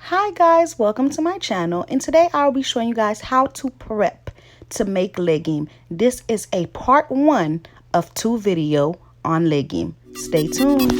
Hi guys, welcome to my channel, and today I'll be showing you guys how to prep to make legume. This is a part 1 of 2 video on legume. Stay tuned.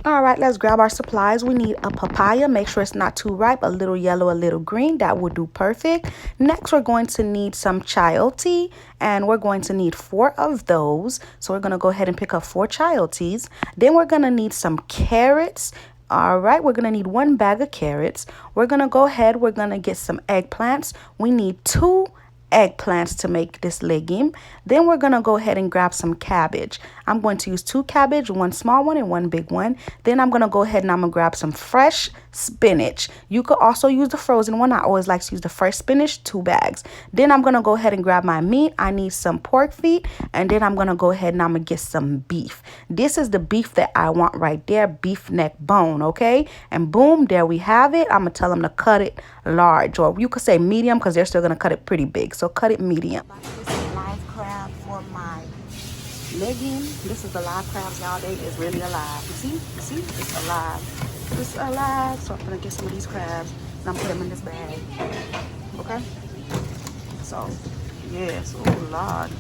Alright, let's grab our supplies. We need a papaya. Make sure it's not too ripe. A little yellow, a little green. That would do perfect. Next, we're going to need some chayote, and we're going to need 4 of those. So we're going to go ahead and pick up 4 chayotes. Then we're going to need some carrots. Alright, we're going to need 1 bag of carrots. We're going to go ahead. We're going to get some eggplants. We need 2 eggplants to make this legume. Then we're going to go ahead and grab some cabbage. I'm going to use 2 cabbage, 1 small one and 1 big one. Then I'm going to go ahead and I'm going to grab some fresh spinach. You could also use the frozen one. I always like to use the fresh spinach, 2 bags. Then I'm going to go ahead and grab my meat. I need some pork feet, and then I'm going to go ahead and I'm going to get some beef. This is the beef that I want right there, beef neck bone, okay? And boom, there we have it. I'm going to tell them to cut it large, or you could say medium because they're still going to cut it pretty big. So cut it medium. This is live crab for my legume. This is the live crabs, y'all. They is really alive. You see, it's alive. It's alive. So I'm gonna get some of these crabs and I'm gonna put them in this bag. Okay. So yes, oh Lord.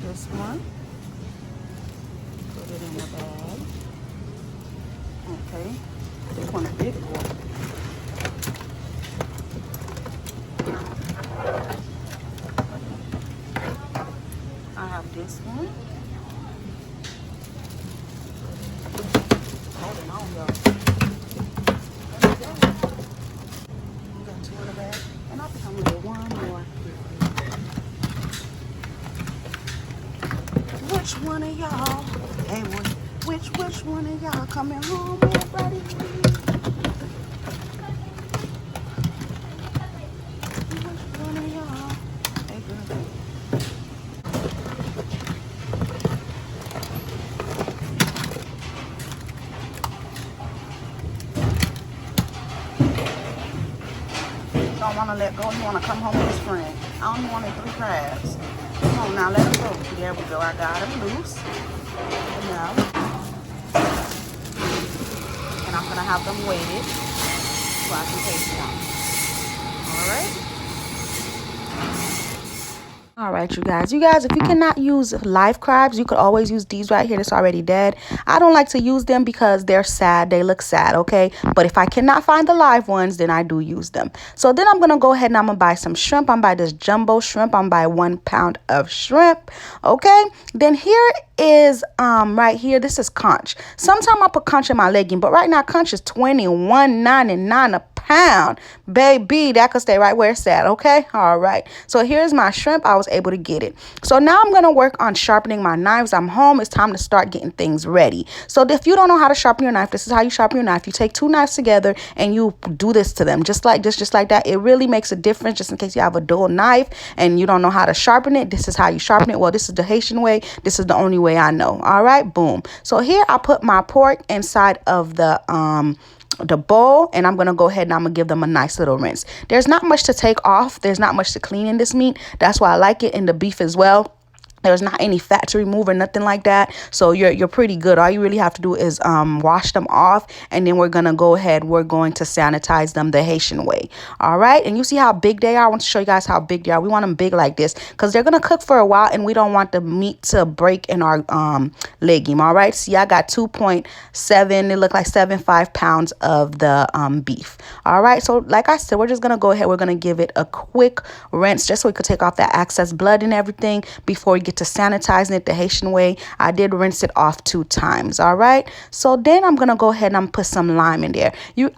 This one. Put it in the bag. Okay. This one is big boy. I have this one. Holding on, y'all. We got 2 in the bag, and I think I'm gonna get 1 more. Which one of y'all? Hey, which one of y'all coming home, everybody? Don't want to let go. You want to come home with his friend. I only wanted 3 crabs. Come on now, let him go. There we go. I got him loose. And now, and I'm gonna have them weighted so I can taste them. All right. All right, you guys, if you cannot use live crabs, you could always use these right here that's already dead. I don't like to use them because they're sad. They look sad, okay? But if I cannot find the live ones, then I do use them. So then I'm going to go ahead and I'm going to buy some shrimp. I'm going to buy this jumbo shrimp. I'm going to buy 1 pound of shrimp, okay? Then here is right here, this is conch. Sometimes I put conch in my legume, but right now conch is $21.99 a pound. Baby, that could stay right where it's at, okay? All right, so here's my shrimp. I was able to get it. So now I'm gonna work on sharpening my knives. I'm home. It's time to start getting things ready. So if you don't know how to sharpen your knife, this is how you sharpen your knife. You take 2 knives together and you do this to them, just like this, just like that. It really makes a difference. Just in case you have a dull knife and you don't know how to sharpen it, this is how you sharpen it. Well, this is the Haitian way. This is the only way I know. All right, boom. So here I put my pork inside of the bowl, and I'm gonna go ahead and I'm gonna give them a nice little rinse. There's not much to take off. There's not much to clean in this meat. That's why I like it in the beef as well. There's not any fat to remove or nothing like that. So you're pretty good. All you really have to do is wash them off, and then we're going to go ahead. We're going to sanitize them the Haitian way. All right. And you see how big they are? I want to show you guys how big they are. We want them big like this because they're going to cook for a while, and we don't want the meat to break in our legume. All right. See, I got 2.7. They look like 7.5 pounds of the beef. All right. So like I said, we're just going to go ahead. We're going to give it a quick rinse just so we could take off that excess blood and everything before we get to sanitizing it the Haitian way. I did rinse it off 2 times. All right, so then I'm gonna go ahead and I'm put some lime in there.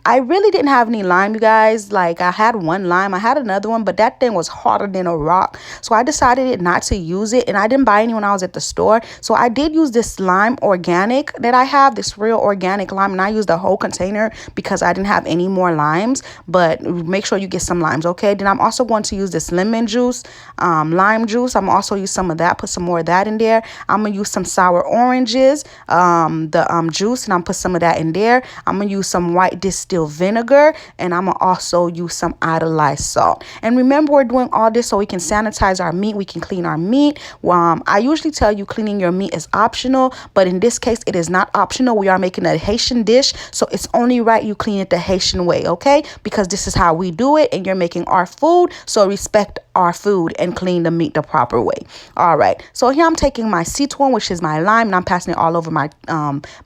I really didn't have any lime, you guys. Like, I had 1 lime, I had another one, but that thing was harder than a rock, so I decided not to use it, and I didn't buy any when I was at the store. So I did use this lime organic that I have, this real organic lime, and I used the whole container because I didn't have any more limes. But make sure you get some limes, okay? Then I'm also going to use this lemon juice, lime juice. I'm also use some of that, put some more of that in there. I'm gonna use some sour oranges, the juice, and I'm put some of that in there. I'm gonna use some white distilled vinegar, and I'm gonna also use some iodized salt. And remember, we're doing all this so we can sanitize our meat, we can clean our meat. I usually tell you cleaning your meat is optional, but in this case it is not optional. We are making a Haitian dish, so it's only right you clean it the Haitian way, okay? Because this is how we do it, and you're making our food, so respect our food and clean the meat the proper way. All right, so here I'm taking my citron, which is my lime, and I'm passing it all over my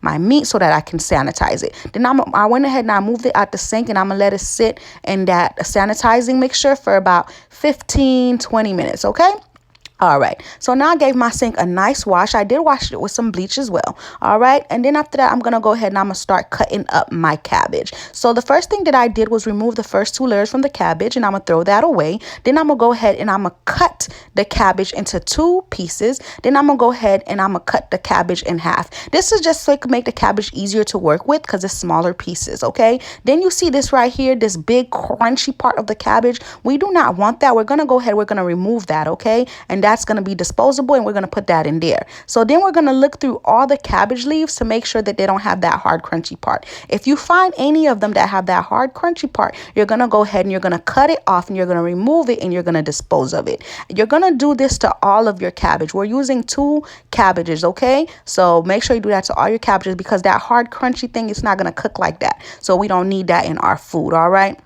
my meat so that I can sanitize it. Then I went ahead and I moved it out the sink, and I'm gonna let it sit in that sanitizing mixture for about 15-20 minutes, okay? All right, so now I gave my sink a nice wash. I did wash it with some bleach as well. All right, and then after that, I'm going to go ahead and I'm going to start cutting up my cabbage. So the first thing that I did was remove the first 2 layers from the cabbage, and I'm going to throw that away. Then I'm going to go ahead and I'm going to cut the cabbage into 2 pieces. Then I'm going to go ahead and I'm going to cut the cabbage in half. This is just so it can make the cabbage easier to work with because it's smaller pieces, okay? Then you see this right here, this big crunchy part of the cabbage. We do not want that. We're going to go ahead, we're going to remove that, okay? And that's going to be disposable, and we're going to put that in there. So then we're going to look through all the cabbage leaves to make sure that they don't have that hard crunchy part. If you find any of them that have that hard crunchy part, you're going to go ahead and you're going to cut it off, and you're going to remove it, and you're going to dispose of it. You're going to do this to all of your cabbage. We're using 2 cabbages, okay? So make sure you do that to all your cabbages, because that hard crunchy thing is not going to cook like that. So we don't need that in our food, all right?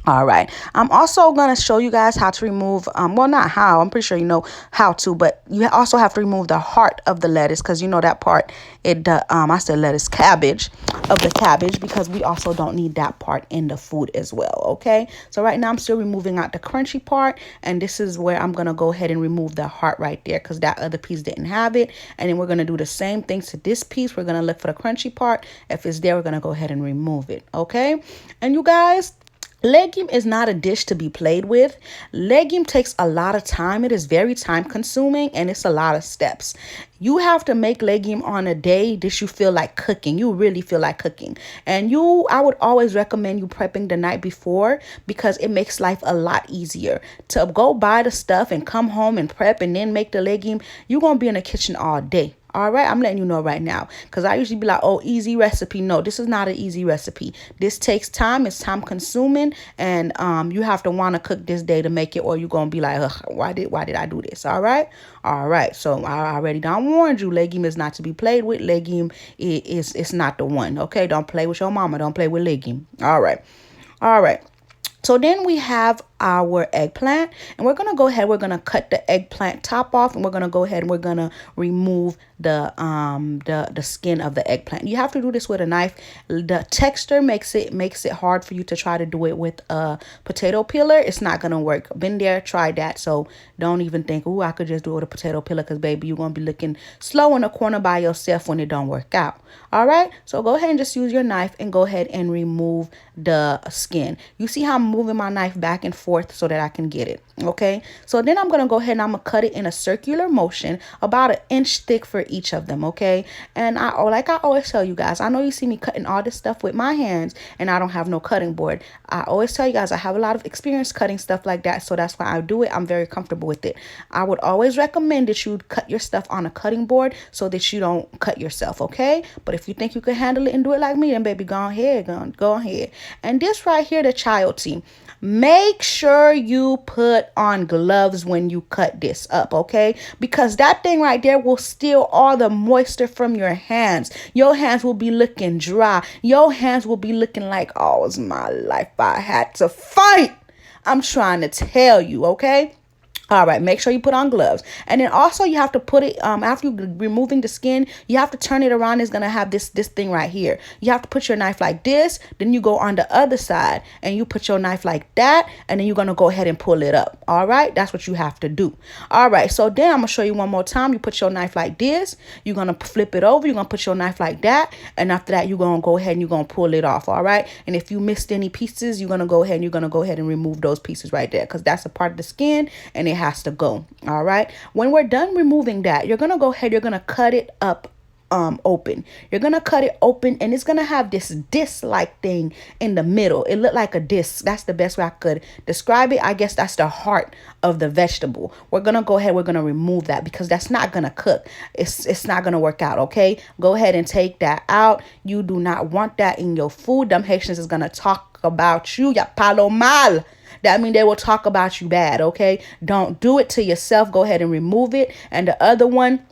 All right, I'm also going to show you guys how to remove, well, not how, I'm pretty sure you know how to, but you also have to remove the heart of the lettuce, because you know that part, I said lettuce, cabbage, of the cabbage, because we also don't need that part in the food as well, okay? So right now I'm still removing out the crunchy part, and this is where I'm going to go ahead and remove the heart right there, because that other piece didn't have it. And then we're going to do the same things to this piece. We're going to look for the crunchy part. If it's there, we're going to go ahead and remove it, okay? And you guys, Legim is not a dish to be played with. Legim takes a lot of time. It is very time consuming, and it's a lot of steps. You have to make legim on a day that you feel like cooking. You really feel like cooking. And I would always recommend you prepping the night before, because it makes life a lot easier. To go buy the stuff and come home and prep and then make the legim, you're going to be in the kitchen all day. All right, I'm letting you know right now, because I usually be like, oh, easy recipe. No, this is not an easy recipe. This takes time. It's time consuming, and you have to want to cook this day to make it, or you're going to be like, ugh, why did I do this? All right. All right. So I already done warned you. Legim is not to be played with. Legim is not the one. Okay. Don't play with your mama. Don't play with legim. All right. All right. So then we have our eggplant, and we're going to go ahead, we're going to cut the eggplant top off, and we're going to go ahead and we're going to remove the skin of the eggplant. You have to do this with a knife. The texture makes it hard for you to try to do it with a potato peeler. It's not going to work. Been there, tried that. So don't even think, oh, I could just do it with a potato peeler, because baby, you're going to be looking slow in the corner by yourself when it don't work out. All right, so go ahead and just use your knife and go ahead and remove the skin. You see how I'm moving my knife back and forth so that I can get it. Okay, so then I'm gonna go ahead and I'm gonna cut it in a circular motion, about 1 inch thick for each of them. Okay, and like I always tell you guys, I know you see me cutting all this stuff with my hands, and I don't have no cutting board. I always tell you guys I have a lot of experience cutting stuff like that, so that's why I do it. I'm very comfortable with it. I would always recommend that you cut your stuff on a cutting board so that you don't cut yourself. Okay, but if you think you can handle it and do it like me, then baby, go ahead. And this right here, the child tea. Make sure you put on gloves when you cut this up, okay? Because that thing right there will steal all the moisture from your hands. Your hands will be looking dry. Your hands will be looking like, oh, it's my life, I had to fight. I'm trying to tell you, okay? All right, make sure you put on gloves. And then also you have to put it, after you removing the skin, you have to turn it around. It's going to have this thing right here. You have to put your knife like this. Then you go on the other side and you put your knife like that. And then you're going to go ahead and pull it up. All right, that's what you have to do. All right, so then I'm going to show you one more time. You put your knife like this. You're going to flip it over. You're going to put your knife like that. And after that, you're going to go ahead and you're going to pull it off. All right, and if you missed any pieces, you're going to go ahead and remove those pieces right there, because that's a part of the skin and it has to go. All right, when we're done removing that, you're gonna go ahead, you're gonna cut it up open. You're gonna cut it open, and it's gonna have this disc-like thing in the middle. It looked like a disc. That's the best way I could describe it. I guess that's the heart of the vegetable. We're gonna go ahead, we're gonna remove that because that's not gonna cook. It's not gonna work out. Okay, go ahead and take that out. You do not want that in your food. Them Haitians is gonna talk about you. Ya palo mal. That means they will talk about you bad. Okay, don't do it to yourself. Go ahead and remove it. And the other one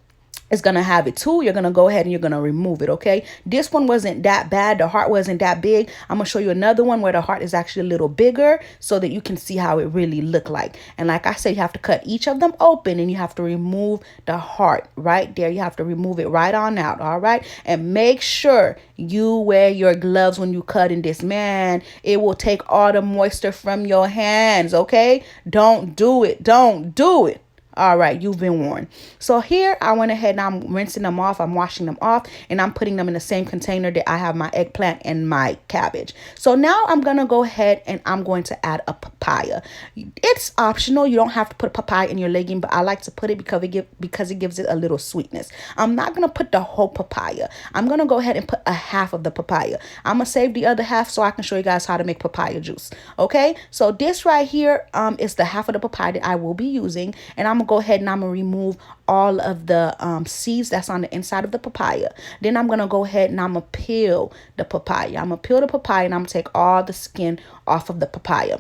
is gonna have it too. You're gonna go ahead and you're gonna remove it. Okay, this one wasn't that bad. The heart wasn't that big. I'm gonna show you another one where the heart is actually a little bigger so that you can see how it really looked like. And like I said, you have to cut each of them open and you have to remove the heart right there. You have to remove it right on out. All right, and make sure you wear your gloves when you cut in this. Man, it will take all the moisture from your hands. Okay, don't do it. Don't do it. All right, you've been warned. So here I went ahead and I'm rinsing them off. I'm washing them off and I'm putting them in the same container that I have my eggplant and my cabbage. So now I'm going to go ahead and I'm going to add a papaya. It's optional. You don't have to put papaya in your legume, but I like to put it because it gives it a little sweetness. I'm not going to put the whole papaya. I'm going to go ahead and put a half of the papaya. I'm going to save the other half so I can show you guys how to make papaya juice. Okay, so this right here is the half of the papaya that I will be using, and I'm go ahead and I'm gonna remove all of the seeds that's on the inside of the papaya. Then I'm gonna go ahead and I'm gonna peel the papaya. I'm gonna peel the papaya and I'm gonna take all the skin off of the papaya.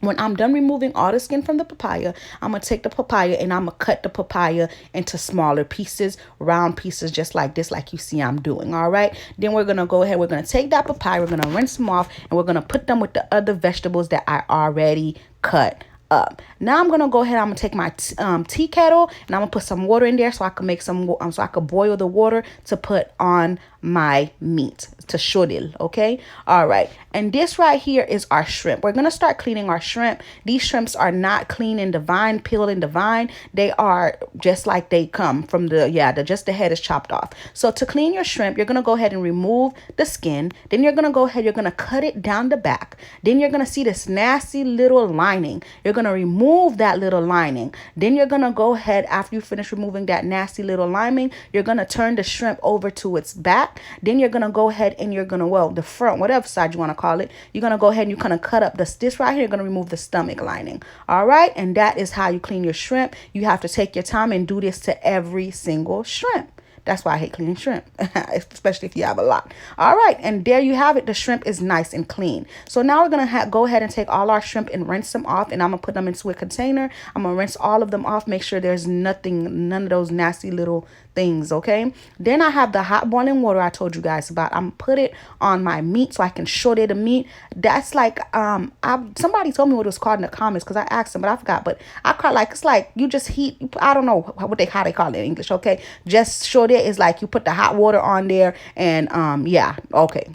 When I'm done removing all the skin from the papaya, I'm going to take the papaya and I'm going to cut the papaya into smaller pieces, round pieces, just like this, like you see I'm doing. All right. Then we're going to go ahead. We're going to take that papaya. We're going to rinse them off and we're going to put them with the other vegetables that I already cut up. Now I'm gonna go ahead. I'm gonna take my tea kettle and I'm gonna put some water in there so I can make some so I could boil the water to put on my meat to shoril. Okay, all right. And this right here is our shrimp. We're gonna start cleaning our shrimp. These shrimps are not clean and divine, peeled and divine. They are just like they come from just the head is chopped off. So to clean your shrimp, you're gonna go ahead and remove the skin. Then you're gonna go ahead, you're gonna cut it down the back. Then you're gonna see this nasty little lining. You're gonna remove that little lining. Then you're gonna go ahead, after you finish removing that nasty little lining, you're gonna turn the shrimp over to its back. Then you're gonna go ahead and you're gonna, the front, whatever side you want to call it, you're gonna go ahead and you're gonna cut up this right here. You're gonna remove the stomach lining. All right, and that is how you clean your shrimp. You have to take your time and do this to every single shrimp. That's why I hate cleaning shrimp, especially if you have a lot. All right, and there you have it. The shrimp is nice and clean. So now we're going to go ahead and take all our shrimp and rinse them off, and I'm going to put them into a container. I'm going to rinse all of them off, make sure there's none of those nasty little things, okay? Then I have the hot boiling water I told you guys about. I'm going to put it on my meat so I can saute the meat. That's like, somebody told me what it was called in the comments because I asked them, but I forgot. But I call it's like you just heat, I don't know how they call it in English, okay? Just saute is like you put the hot water on there and okay.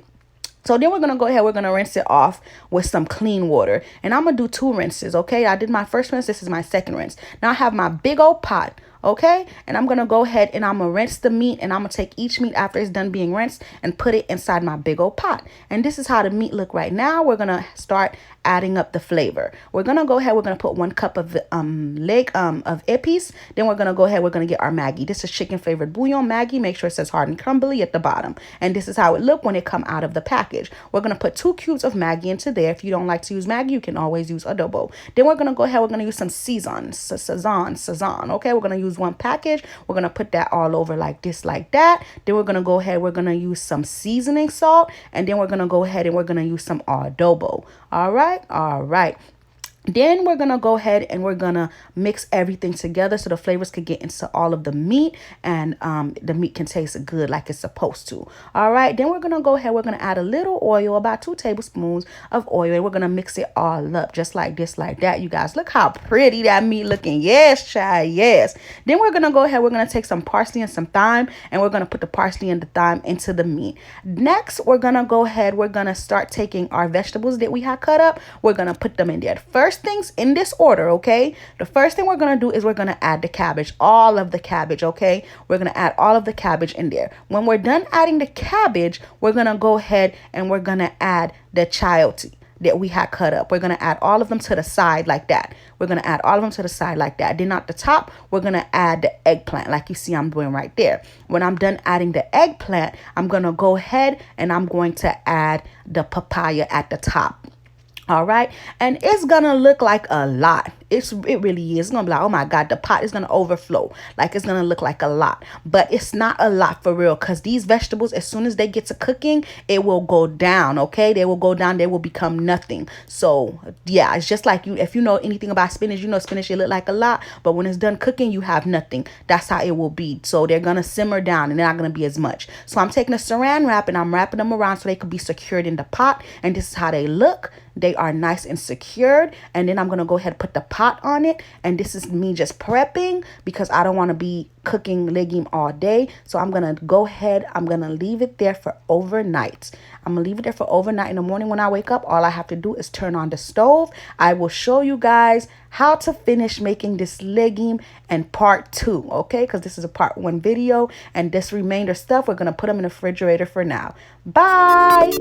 So then we're going to go ahead, we're going to rinse it off with some clean water. And I'm going to do 2 rinses, okay? I did my first rinse, this is my second rinse. Now I have my big old pot, okay? And I'm going to go ahead and I'm going to rinse the meat, and I'm going to take each meat after it's done being rinsed and put it inside my big old pot. And this is how the meat look right now. We're going to start adding up the flavor. We're going to go ahead, we're going to put 1 cup of of épices. Then we're going to go ahead, we're going to get our Maggie. This is chicken flavored bouillon Maggie. Make sure it says hard and crumbly at the bottom. And this is how it look when it come out of the package. We're going to put 2 cubes of Maggie into there. If you don't like to use Maggie, you can always use Adobo. Then we're going to go ahead, we're going to use some Sazon. Okay, we're going to use 1 package. We're going to put that all over like this, like that. Then we're going to go ahead, we're going to use some seasoning salt, and then we're going to go ahead and we're going to use some Adobo. All right. Then we're going to go ahead and we're going to mix everything together so the flavors could get into all of the meat and the meat can taste good like it's supposed to. All right. Then we're going to go ahead. We're going to add a little oil, about 2 tablespoons of oil, and we're going to mix it all up just like this, like that. You guys, look how pretty that meat looking. Yes, child. Yes. Then we're going to go ahead. We're going to take some parsley and some thyme, and we're going to put the parsley and the thyme into the meat. Next, we're going to go ahead. We're going to start taking our vegetables that we had cut up. We're going to put them in there. First things in this order, okay? The first thing we're going to do is we're going to add the cabbage, all of the cabbage, okay? We're going to add all of the cabbage in there. When we're done adding the cabbage, we're going to go ahead and we're going to add the coyote. that we had cut up. We're going to add all of them to the side like that. We're going to add all of them to the side like that. Then at the top, we're going to add the eggplant like you see I'm doing right there. When I'm done adding the eggplant, I'm going to go ahead and I'm going to add the papaya at the top. All right. And it's going to look like a lot. It really is. It's going to be like, oh my God, the pot is going to overflow. Like it's going to look like a lot. But it's not a lot for real, because these vegetables, as soon as they get to cooking, it will go down. Okay. They will go down. They will become nothing. So yeah, it's just like if you know anything about spinach, you know spinach, it look like a lot. But when it's done cooking, you have nothing. That's how it will be. So they're going to simmer down and they're not going to be as much. So I'm taking a saran wrap and I'm wrapping them around so they could be secured in the pot. And this is how they look. They are nice and secured. And then I'm going to go ahead and put the pot on it. And this is me just prepping because I don't want to be cooking legume all day. So I'm going to go ahead. I'm going to leave it there for overnight. I'm going to leave it there for overnight. In the morning when I wake up, all I have to do is turn on the stove. I will show you guys how to finish making this legume in part 2. Okay, because this is a part 1 video. And this remainder stuff, we're going to put them in the refrigerator for now. Bye.